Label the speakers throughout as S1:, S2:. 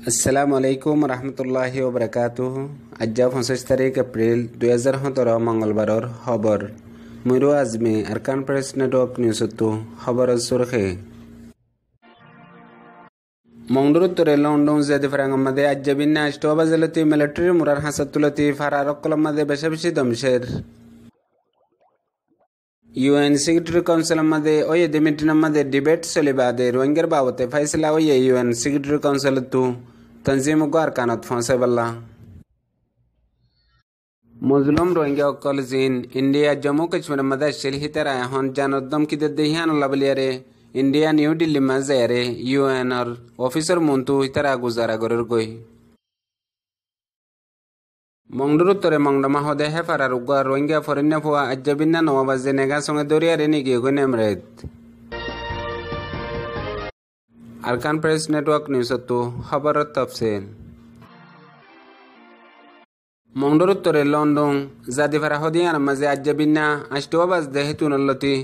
S1: আসসালামুআলাইকুম রহমতুল্লাহি ওবরাকাতুহ। আজ্জা 25 তারিখ এপ্রিল 2017 মঙ্গলবারর খবর মুরু আজমি আরকান প্রেস নেটওয়ার্ক নিউজতো খবর সুরখে মংডুরুত্তরে লন্ডন জেদি ফরাঙ্গমাদে আজ্জাবিন্না আষ্টবাজলতি মিলিটারি মুরার হাসাতুলতি ফারারকলমাদে বেশি দমশের UN Secretary Council मध्ये ओये दिमिटिनमध्ये डिबेट चलिबादे रोहिंग्यार बाबते फैसला ओये UN Secretary Council तू तंजीम गार कानत फंसे बल्ला मुस्लिम रोहिंग्या कॉलेजिन इंडिया जम्मू कश्मीर मध्ये शिलही तेरा हन जानोदम की देहियान लबलियारे इंडिया न्यू दिल्ली में जारे UN और ऑफिसर मुंतु इतरा गुजारा गरर गई মংডুরুত্তরে মংডমা হদে হেফারার উগা রোহিঙ্গা ফরেন্যা ফুয়া আজ্জাবিন্না নওয়াবাজে নেগা সঙ্গে দরিয়ারে নিগিয়ে গই নেমরেত আরকান প্রেস নেটওয়ার্ক নিউজতো খবরত তফসিল মংডুরুত্তরে লন্ডন জাদিফারা হদিয়ান মাঝে আজ্জাবিন্না আষ্টওয়াবাজ দেহেতুনলতি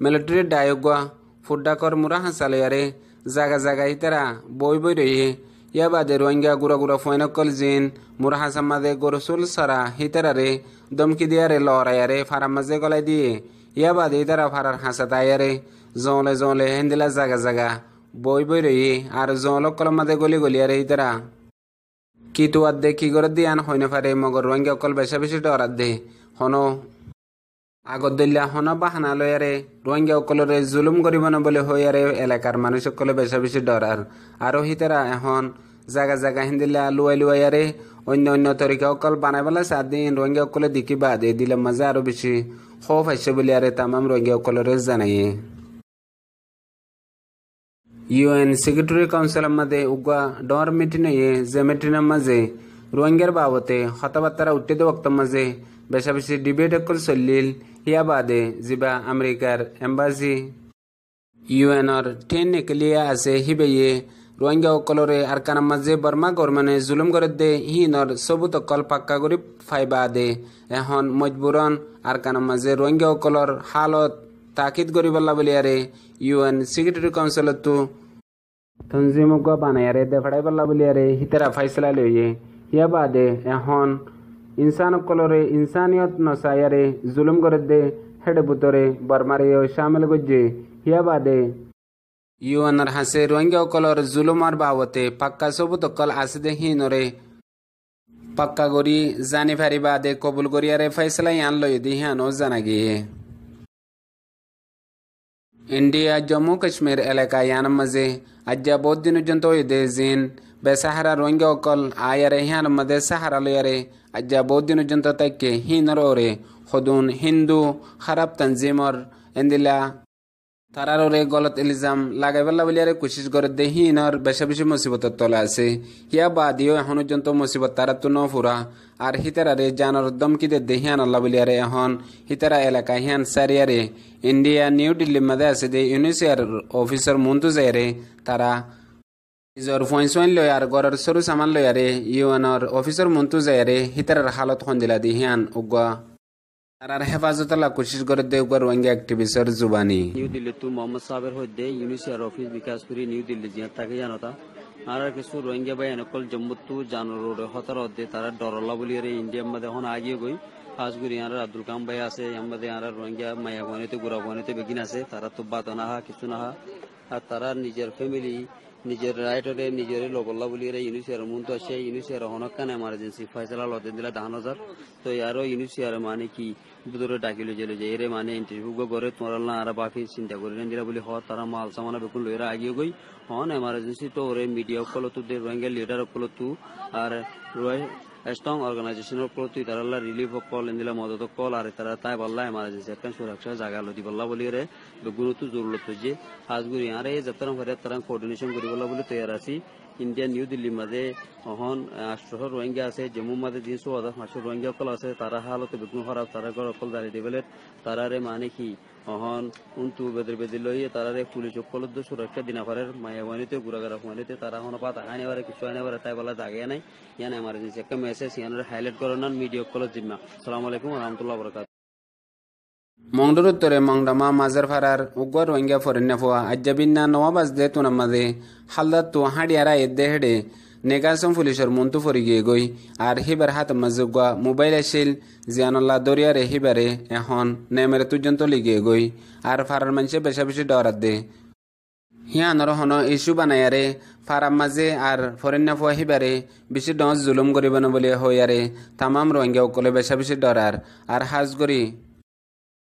S1: মিলিটারি ডায়গা ফুড্ডাকর মুরা হাসালিয়ারে জাগা জাগা ইতারা বই বই রয়ে या बादे रोहिंग्या गुरा फोइनकल जिन मुराहासा मादे गोरसुल सरा हितरारे दमकी दियारे लहरायारे फारा मजे गलाई दिए या बादे इतारा फारार हासातायारे जौले जौले हेंदिला जागा जागा बई बई रही और जौलो कलम मादे गली गलियारे इतारा कितु आदे की गरद दियान होइने फारे मगर रोहिंग्या कल बेशि डराद दे हनो আগত দিল্লা হন বাহানা লয়ারে রোহিঙ্গা অকলরে জুলুম করিব না বলে হইয়ারে এলাকার মানুষ সকলে বেশি ডরার আরো হিতারা এখন জায়গা জায়গা হিন্দিল্লা লুয়াইয়ারে অন্য তরিকা অকল বানাই পেলা 7 দিন রোহিঙ্গা অকলে দেখি বাদে দিলে মজা আরো বেশি খৌফ আসছে বলে আরে তামাম রোহিঙ্গা অকলরে জানাইয়ে UN সেক্রেটারি কাউন্সিলের মাঝে উগা ডর মিটিং যে মিটিংয়ের মাঝে রোহিঙ্গার বাবতে কথাবার্তা উঠতে বক্ত মাঝে বেশি ডিবেট অকল চলিল হিয়া বাদে যিবা আমেরিকার এম্বাসি UNর ট্রেন নিকলিয়া আছে হিবেয়ে রোহিঙ্গা অকলরে আরকানার মাঝে বর্মা গভর্নমেন্টে জুলুম করে দে হিনর সবুত অকল পাক্কা করে ফাইবা দে এখন মজবুরন আরকানার মাঝে রোহিঙ্গা অকলর হালত তাকিদ করি বললা বলিয়ারে UN সেক্রেটারি কাউন্সিল তো তনজিম গা বানায়ারে দেফাড়াই বললা বলিয়ারে হিতারা ফাইসলা লইয়ে হিয়া বাদে এখন इंसान कलरे इंसानियत नसायारे जुलुम कर दे हेड बुतरे बर्मारे शामिल गुज्जे हिया बादे UN हासे रोहिंग्या कलर जुलुमार बावते पक्का सबुत कल आसदे ही नरे पक्का गरी जानी फारी बादे कबुल गरियारे फैसला यान लय दी हानो जाना गिये इंडिया जम्मू कश्मीर एलाका यान मजे अज्जा बहुत दिन जंतो दे जिन बेसहारा रोहिंग्या कल आयारे यान मदे सहारा लयरे अज्जा बहुत दिन जनता तक के हिनरोरे खुदून हिंदू खराब तंजीमर इंदिला तारारोरे गलत इल्जाम लागाइबल्ला बलियारे कोशिश करे दे हिनर बेशि मुसीबत तला আছে হিয়া বাদিও এখন জন্ত মুসিবত তারা তো নফুরা আর হিতারারে জানর দমকি দে দেহিয়ান আল্লাহ বলিয়ারে এখন হিতারা এলাকা হিয়ান সারিয়ারে ইন্ডিয়া নিউ দিল্লি মধ্যে আছে দে ইউনিসিয়ার অফিসার মুন্তু যায়রে তারা ইজর ফয়েন্সওয়াইন লয়ার গরর সরু সামান লয়ারে UNর অফিসার মুন্তু যায়রে হিতারার হালত খন্দিলা দিহিয়ান উগা তারার হেফাজতলা কোশিশ করে দে উগা রোহিঙ্গা অ্যাক্টিভিস্টর জুবানি
S2: নিউ দিল্লি তো মোহাম্মদ সাবের হইদে ইউনিসিয়ার অফিস বিকাশপুরি নিউ দিল্লি জিয়া তাকে জানতা আর কিছু রোহিঙ্গা ভাই এনকল জম্মুতু জানর হতার দে তারা ডরলা বলিয়ারে ইন্ডিয়া মধ্যে এখন আগিয়ে গই আজগুরি আর আব্দুল কাম ভাই আছে আমাদের আর রোহিঙ্গা মায়া গনিতে গুরা গনিতে বেগিন আছে তারা তো বাত না কিছু না আর তারা নিজের ফ্যামিলি নিজের রাইটরে নিজের লগল্লা বলিয়ারে ইউনিসিয়ার মুন্ত আছে ইউনিসিয়ার হনকান এমার্জেন্সি ফয়সালা লতে দিলা 10,000 তো ইয়ারও ইউনিসিয়ার মানে কি বুদরে ডাকিলে জেলে যে এরে মানে ইন্টারভিউ করে তোরাল না আর বাকি চিন্তা করেন দিলা বলি হ তারা মাল সামানা বেকুন লইরা আগিয়ে গই হন এমার্জেন্সি তো ওরে মিডিয়া কল তো দে রোহিঙ্গা লিডার কল তো আর স্ট্রং অর্গানাইজেশনের প্রতি তারা রিলিফ কল ইন্দিলা মদত কল আর তারা তাই বললা এমার্জেন্সি একটা সুরক্ষা জায়গা লদি বললা বলিরে বেগুনতো জরুরত যে আজগুরি আরে যতন ভরে তারা কোঅর্ডিনেশন করি বললা বলি তৈয়ার আছি ইন্ডিয়া নিউ দিল্লি মাঝে এখন 800 রোহিঙ্গা আছে জম্মু মাঝে 300 রোহিঙ্গা কল আছে তারা হালত বেগুন খারাপ তারা কল দাঁড়িয়ে দেবেলে তারারে মানে কি এখন উন্তু বেদের লইয়ে তারারে পুলিশ কল সুরক্ষা দিনা পারের মায়াওয়ানিতে গুড়াগারা ফুয়ানিতে তারা এখন পাতা আইনেবারে কিছু আইনেবারে তাই বলা জাগে নাই ইয়ান এমার্জেন্সি একটা মেসেজ ইয়ানের হাইলাইট করানোর মিডিয়া কল জিম্মা আসসালামু আলাইকুম ওয়া রাহমাতুল্লাহি ওয়া বারাকাতুহু
S1: মংডুরুত্তরে মংডামা মাজার ফারার উগ্র রোহিঙ্গা ফরেন্যা ফুয়া আজ্জাবিন্না নওয়াবাজ দে তুনামাদে হালদাত তো হাড়িয়ারা এদ্দে হেডে নেগাসম পুলিশের মন্তু ফরি গিয়ে গই আর হিবার হাত মাঝে গুয়া মোবাইল আসিল জিয়ানুল্লাহ দরিয়ারে হিবারে এখন নেমেরে তুজন্ত লিগিয়ে গই আর ফারার মানুষে বেশা বেশি ডরাত দে হিয়ানর হন ইস্যু বানায়ারে ফারাম মাঝে আর ফরেন্না ফুয়া হিবারে বেশি ডস জুলুম করিব না বলে হইয়ারে তামাম রোহিঙ্গা সকলে বেশা বেশি ডরার আর হাজ করি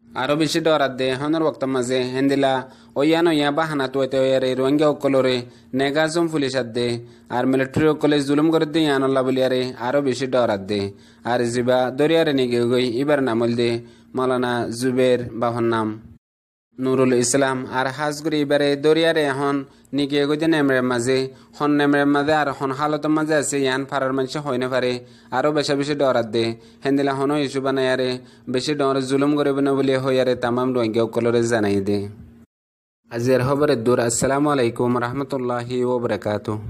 S1: আরো বেশি ডরাত দে হনর বক্ত মাঝে হেন্দিলা ওয়ান ওয়া বাহানা তুয়াতে ওয়ারে রোহিঙ্গা সকলরে নেগাজম পুলিশাত দে আর মিলিটারি সকলে জুলুম করে দে ইয়ানুল্লাহ বলিয়ারে আরো বেশি ডরাত দে আর জিবা দরিয়ারে নিগে গই ইবার নামল দে মৌলানা জুবের বাহন নাম নুরুল ইসলাম আর হাজগুড়ি এবারে দরিয়ারে এখন নিকে গইতে নেমরে মাঝে হন নেমরে মাঝে আর হন হালতের মাঝে আছে ইয়ান ফারার মানুষ হয় না পারে আরো বেশা বেশি ডরাত দে হেন্দিলা হন ইস্যু বানায়ারে বেশি ডর জুলুম করিব না বলে হইয়ারে তামাম রোহিঙ্গা সকলরে জানাই দে। আজির খবরের দূর। আসসালামু আলাইকুম রহমতুল্লাহি ওয়া বারাকাতুহু।